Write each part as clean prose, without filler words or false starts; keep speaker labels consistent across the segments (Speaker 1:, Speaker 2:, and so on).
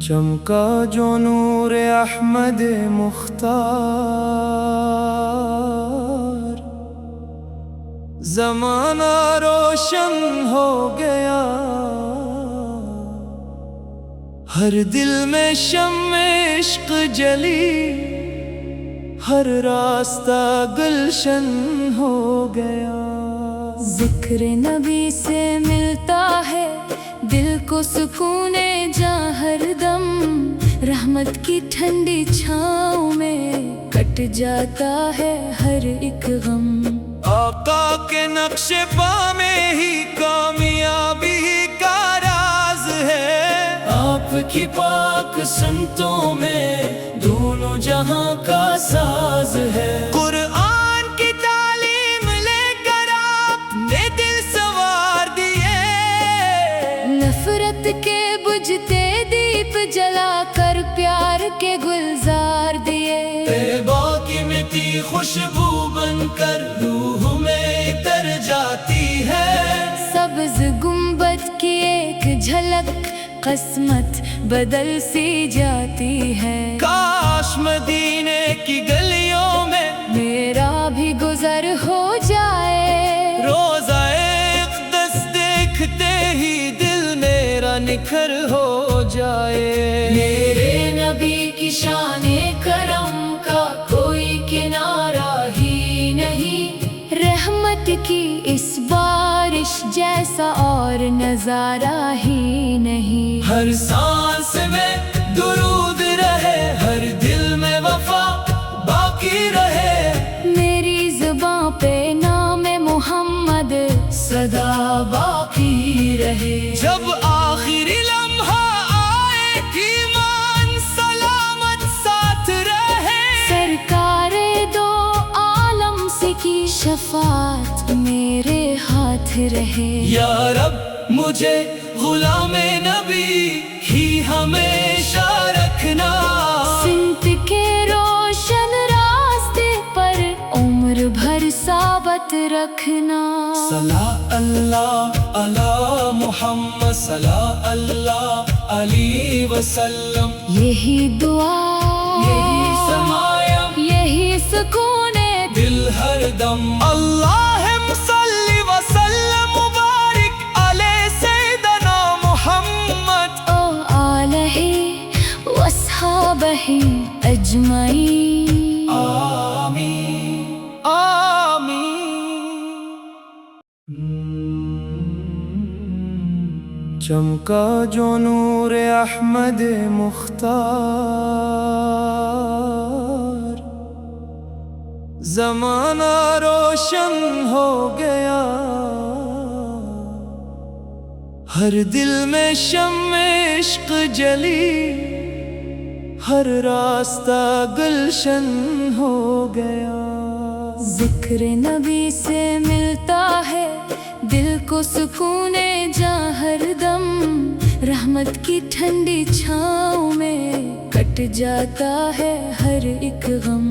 Speaker 1: چمکا جو نور احمد مختار، زمانہ روشن ہو گیا، ہر دل میں شمع عشق جلی، ہر راستہ گلشن ہو گیا۔
Speaker 2: ذکر نبی سے ملتا ہے دل کو سکون جاں ہر دم، رحمت کی ٹھنڈی چھاؤں میں کٹ جاتا ہے ہر ایک غم۔
Speaker 1: آقا کے نقش پا میں ہی کامیابی کا راز ہے، آپ کی پاک سنتوں میں دونوں جہاں کا ساز ہے۔ قرآن کی تعلیم لے کر آپ نے دل سنوار دیے،
Speaker 2: نفرت کے بجھتے دیپ جلا کر پیار کے گلزار دیے۔
Speaker 1: طیبہ کی مٹی خوشبو بن کر روح میں اتر جاتی ہے،
Speaker 2: سبز گنبد کی ایک جھلک قسمت بدل سی جاتی ہے۔
Speaker 1: کاش مدینے کی گلیوں میں
Speaker 2: میرا بھی گزر ہو جائے،
Speaker 1: روزہ اقدس دیکھتے ہی دل میرا نکھر ہو جائے۔
Speaker 2: میرے نبی کی شان کرم کا کوئی کنارہ ہی نہیں، رحمت کی اس بارش جیسا اور نظارہ ہی نہیں۔
Speaker 1: ہر سانس میں درود رہے، ہر دل میں وفا باقی رہے،
Speaker 2: میری زباں پہ نام محمد سدا باقی رہے۔
Speaker 1: جب آخری لمحہ آئے ایمان سلامت ساتھ رہے،
Speaker 2: سرکار دو عالم سے کی شفاعت میرے ہاتھ رہے۔
Speaker 1: یا رب مجھے غلام نبی ہی ہمیشہ رکھنا،
Speaker 2: سمت کے روشن راستے پر عمر بھر ثابت رکھنا۔
Speaker 1: صلی اللہ علی محمد صلی اللہ علیہ وسلم،
Speaker 2: یہی دعا،
Speaker 1: یہی سمایا،
Speaker 2: یہی سکون
Speaker 1: دل ہر دم۔ اللہم صلی وسلم مبارک علی سیدنا محمد
Speaker 2: او آلہ واصحابہ اجمعین۔
Speaker 1: آمین آمین۔ چمکا جو نور احمد مختار، زمانہ روشن ہو گیا، ہر دل میں شمع عشق جلی، ہر راستہ گلشن ہو گیا۔
Speaker 2: ذکر نبی سے ملتا ہے دل کو سکون جاں ہر دم، رحمت کی ٹھنڈی چھاؤں میں کٹ جاتا ہے ہر ایک غم۔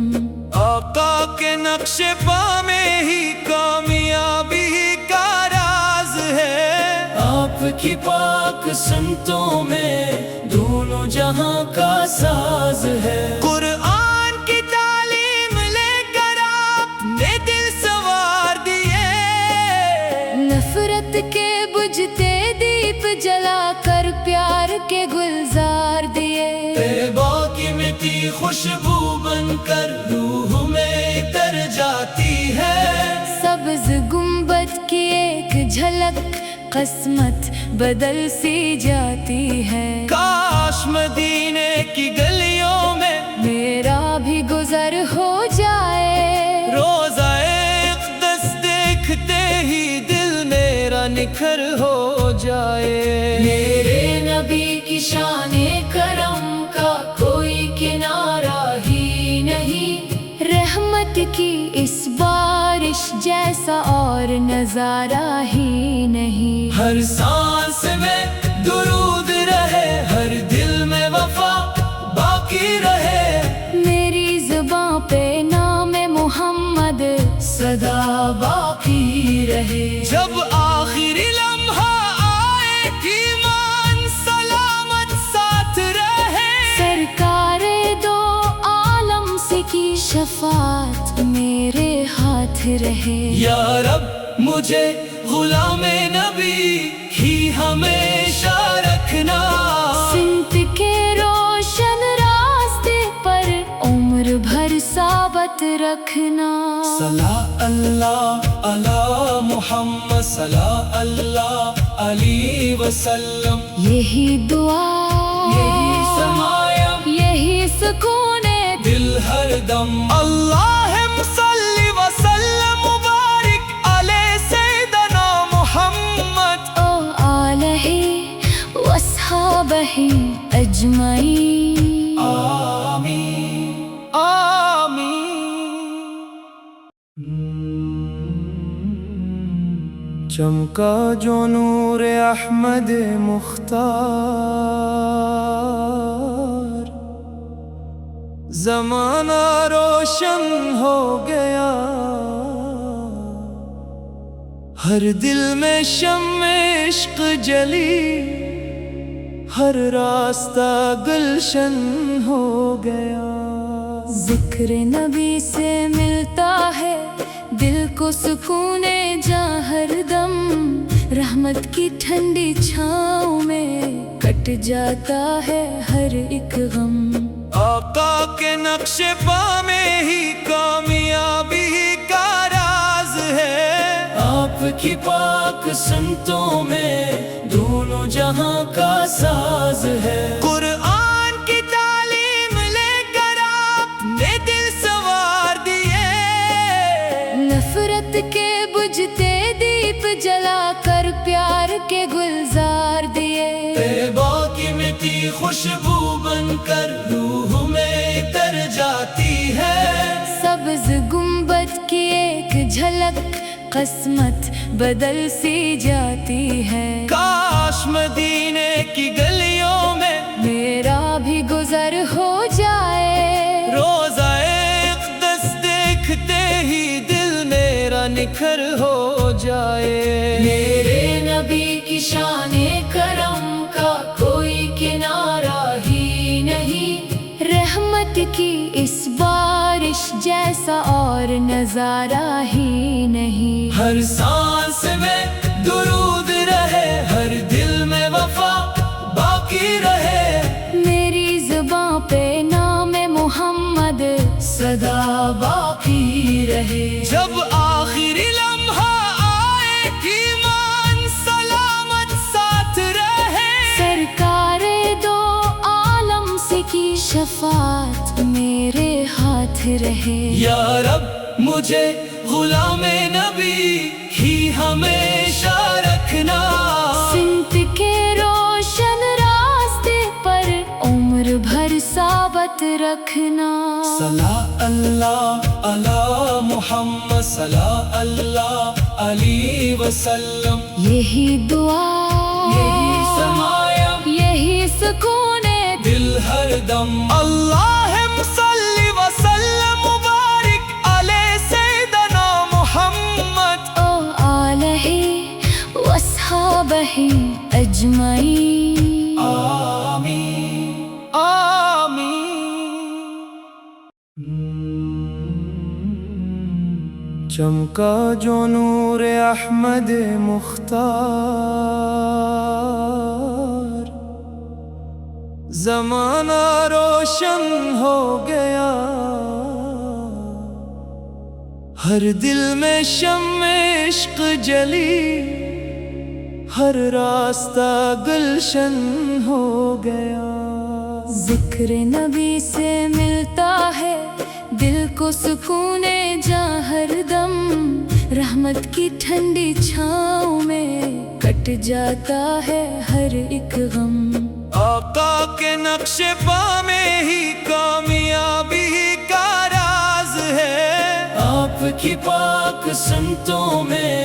Speaker 1: آقا کے نقش پا میں ہی کامیابی کا راز ہے، آپ کی پاک سنتوں میں دونوں جہاں کا ساز ہے۔ قرآن کی تعلیم لے کر آپ نے دل سنوار دیے،
Speaker 2: نفرت کے بجھتے دیپ جلا کر پیار کے گلزار دیے۔
Speaker 1: طیبہ کی مٹی خوشبو بن کر روح میں اتر جاتی ہے،
Speaker 2: سبز گنبد کی ایک جھلک قسمت بدل سی جاتی ہے۔
Speaker 1: کاش مدینے کی گلیوں میں
Speaker 2: میرا بھی گزر ہو جائے،
Speaker 1: روزہ اقدس دیکھتے ہی دل میرا نکھر ہو جائے۔
Speaker 2: میرے نبی کی شان کرم کا کوئی کنارہ ہی نہیں، رحمت کی اس بارش جیسا اور نظارہ ہی نہیں۔
Speaker 1: ہر سانس میں درود رہے، ہر دل میں وفا باقی رہے،
Speaker 2: میری زباں پہ نام محمد سدا باقی رہے۔
Speaker 1: جب آخری لمحہ آئے
Speaker 2: رہے۔
Speaker 1: یا رب مجھے غلام نبی ہی ہمیشہ رکھنا،
Speaker 2: سمت کے روشن راستے پر عمر بھر ثابت رکھنا۔
Speaker 1: صلی اللہ علی محمد صلی اللہ علیہ وسلم،
Speaker 2: یہی دعا،
Speaker 1: یہی سمایا،
Speaker 2: یہی سکون
Speaker 1: دل ہر دم۔ اللہم صلی وسلم مبارک علی سیدنا محمد
Speaker 2: او آلہ واصحابہ اجمعین،
Speaker 1: آمین آمین۔ چمکا جو نور احمد مختار، زمانہ روشن ہو گیا، ہر دل میں شمع عشق جلی، ہر راستہ گلشن ہو گیا۔
Speaker 2: ذکر نبی سے ملتا ہے دل کو سکون جاں ہر دم، رحمت کی ٹھنڈی چھاؤں میں کٹ جاتا ہے ہر ایک غم۔
Speaker 1: آقا کے نقش پا میں ہی کامیابی کا راز ہے، آپ کی پاک سنتوں میں دونوں جہاں کا ساز ہے۔ قرآن کی تعلیم لے کر آپ نے دل سنوار دیے،
Speaker 2: نفرت کے بجھتے دیپ جلا کر پیار کے گلزار دیے،
Speaker 1: طیبہ کی مٹی خوشبو بن کر روح میں اتر جاتی ہے،
Speaker 2: سبز گنبد کی ایک جھلک قسمت بدل سی جاتی ہے۔
Speaker 1: کاش مدینے کی گلیوں میں
Speaker 2: میرا بھی گزر ہو جائے،
Speaker 1: روزہ اقدس دیکھتے ہی دل میرا نکھر ہو جائے۔
Speaker 2: میرے نبی کی شان کرم کا کوئی کنارہ ہی نہیں، رحمت کی اس بارش جیسا اور نظارہ ہی نہیں۔
Speaker 1: ہر سانس میں درود رہے، ہر دل میں وفا باقی رہے،
Speaker 2: میری زباں پہ نام محمد سدا باقی رہے۔
Speaker 1: جب آخری لمحہ آئے ایمان سلامت ساتھ رہے،
Speaker 2: سرکار دو عالم سے کی شفاعت میرے ہاتھ رہے۔
Speaker 1: یا رب مجھے غلام نبی ہی ہمیشہ رکھنا،
Speaker 2: سمت کے روشن راستے پر عمر بھر ثابت رکھنا۔
Speaker 1: صلی اللہ علی محمد صلی اللہ علیہ وسلم،
Speaker 2: یہی دعا،
Speaker 1: یہی سمایا،
Speaker 2: یہی سکون
Speaker 1: دل ہر دم۔ اللہم صلی وسلم مبارک علی سیدنا محمد
Speaker 2: او آلہ واصحابہ اجمعین،
Speaker 1: آمین آمین۔ چمکا جو نور احمد مختار، زمانہ روشن ہو گیا، ہر دل میں شمع عشق جلی، ہر راستہ گلشن ہو گیا۔
Speaker 2: ذکر نبی سے ملتا ہے دل کو سکون جاں ہر دم، رحمت کی ٹھنڈی چھاؤں میں کٹ جاتا ہے ہر ایک غم۔
Speaker 1: آقا کے نقش پا میں ہی کامیابی کا راز ہے، آپ کی پاک سنتوں میں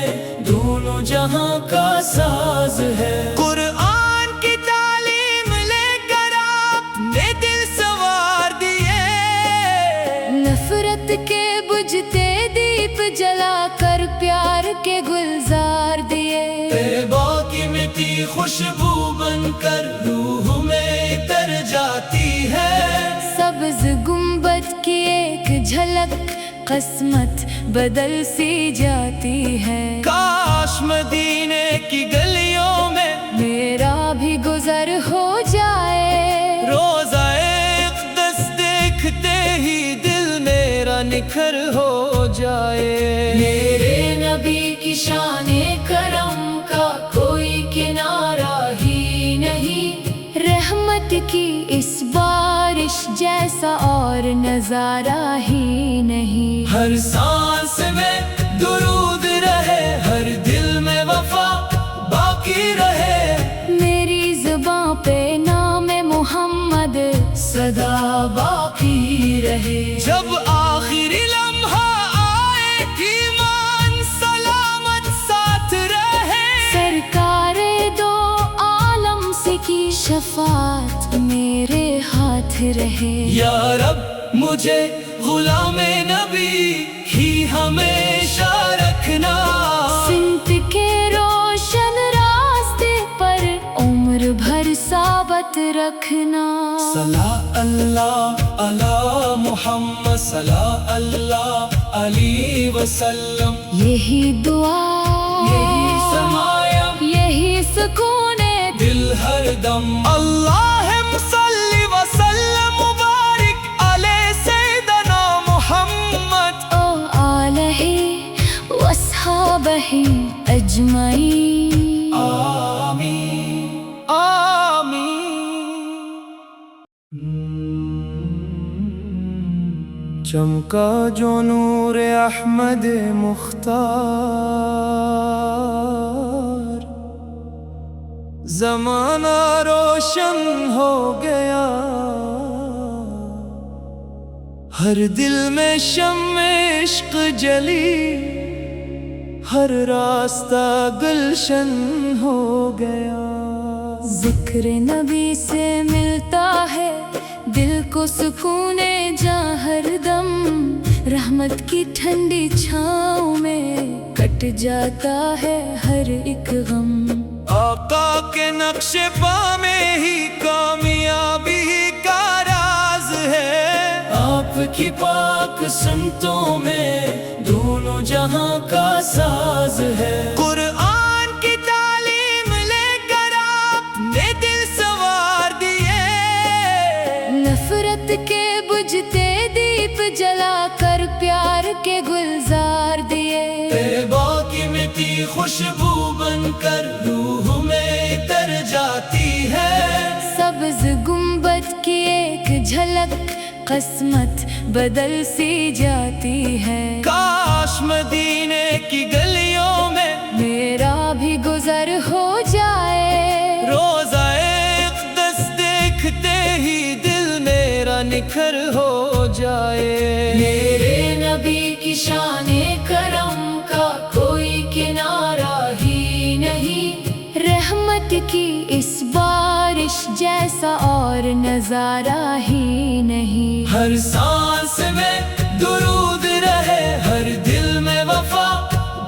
Speaker 1: دونوں جہاں کا ساز ہے۔ قرآن کی تعلیم لے کر آپ نے دل سنوار دیے،
Speaker 2: نفرت کے بجھتے دیپ جلا کر پیار کے گلزار دیے،
Speaker 1: طیبہ کی مٹی خوشبو بن کر روح میں اتر جاتی ہے،
Speaker 2: سبز گنبد کی ایک جھلک قسمت بدل سی جاتی ہے۔
Speaker 1: کاش مدینے کی گلیوں میں
Speaker 2: میرا بھی گزر ہو جائے،
Speaker 1: روزہ اقدس دیکھتے ہی دل میرا نکھر ہو جائے۔
Speaker 2: میرے نبی کی شان کرم کا کوئی کنارہ ہی نہیں، رحمت کی اس بارش جیسا اور نظارہ ہی نہیں۔
Speaker 1: ہر سانس میں درود رہے، ہر دل میں وفا باقی رہے،
Speaker 2: میری زباں پہ نام محمد سدا باقی رہے۔
Speaker 1: جب آخری لمحہ آئے ایمان سلامت ساتھ رہے،
Speaker 2: سرکار دو عالم سے کی شفاعت میرے ہاتھ رہے۔
Speaker 1: یا رب مجھے غلام نبی ہی ہمیشہ رکھنا،
Speaker 2: سمت کے روشن راستے پر عمر بھر ثابت رکھنا۔
Speaker 1: صلی اللہ علی محمد صلی اللہ علیہ وسلم،
Speaker 2: یہی دعا،
Speaker 1: یہی سمایم،
Speaker 2: یہی سکون
Speaker 1: دل ہر دم۔ اللہم صلی وسلم مبارک علی سیدنا محمد
Speaker 2: او آلہ واصحابہ اجمعین،
Speaker 1: آمین آمین۔ چمکا جو نور احمد مختار، زمانہ روشن ہو گیا، ہر دل میں شمع عشق جلی، ہر راستہ گلشن ہو گیا۔
Speaker 2: ذکر نبی سے ملتا ہے دل کو سکون جاں ہر دم، رحمت کی ٹھنڈی چھاؤں میں کٹ جاتا ہے ہر ایک غم۔
Speaker 1: آقا کے نقش پا میں ہی کامیابی کا راز ہے، آپ کی پاک سنتوں میں دونوں جہاں کا ساز ہے۔ قرآن کی تعلیم لے کر آپ نے دل سنوار دیے،
Speaker 2: نفرت کے بجھتے دیپ جلا کر پیار کے گلزار دیے،
Speaker 1: طیبہ کی مٹی خوشبو بن کر روح میں اتر جاتی ہے،
Speaker 2: سبز گنبد کی ایک جھلک قسمت بدل سی جاتی ہے۔
Speaker 1: کاش مدینے کی گلیوں میں
Speaker 2: میرا بھی گزر ہو جائے،
Speaker 1: روزہ اقدس دیکھتے ہی دل میرا نکھر ہو جائے۔
Speaker 2: میرے نبی کی شان کرم کا کوئی کنارہ ہی نہیں، رحمت کی اس بارش جیسا اور نظارہ ہی نہیں۔
Speaker 1: ہر سانس میں درود رہے، ہر دل میں وفا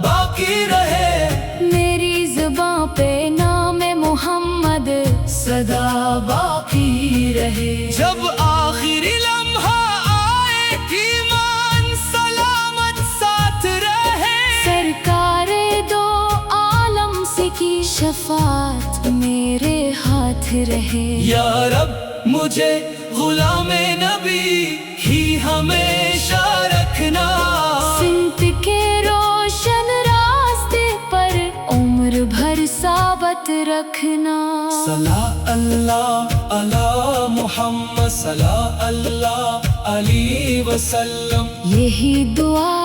Speaker 1: باقی رہے،
Speaker 2: میری زباں پہ نام محمد سدا باقی رہے۔
Speaker 1: جب آخری لمحہ آئے ایمان سلامت ساتھ رہے،
Speaker 2: سرکار دو عالم سے کی شفاعت میرے ہاتھ رہے۔
Speaker 1: یا رب مجھے غلام نبی ہی ہمیشہ رکھنا،
Speaker 2: سمت کے روشن راستے پر عمر بھر ثابت رکھنا۔
Speaker 1: صلی اللہ علی محمد صلی اللہ علیہ وسلم،
Speaker 2: یہی دعا،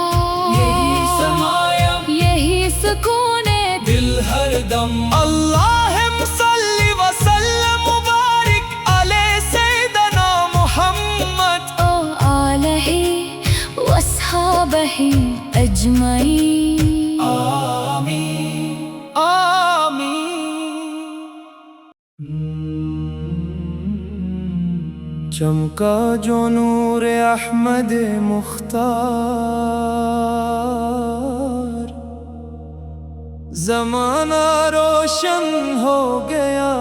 Speaker 1: یہی سمایم،
Speaker 2: یہی سکون
Speaker 1: دل ہر دم۔ اللہم صلی وسلم مبارک علی سیدنا محمد
Speaker 2: او آلہ واصحابہ اجمعین،
Speaker 1: آمین آمین۔ چمکا جو نور احمد مختار، زمانہ روشن ہو گیا۔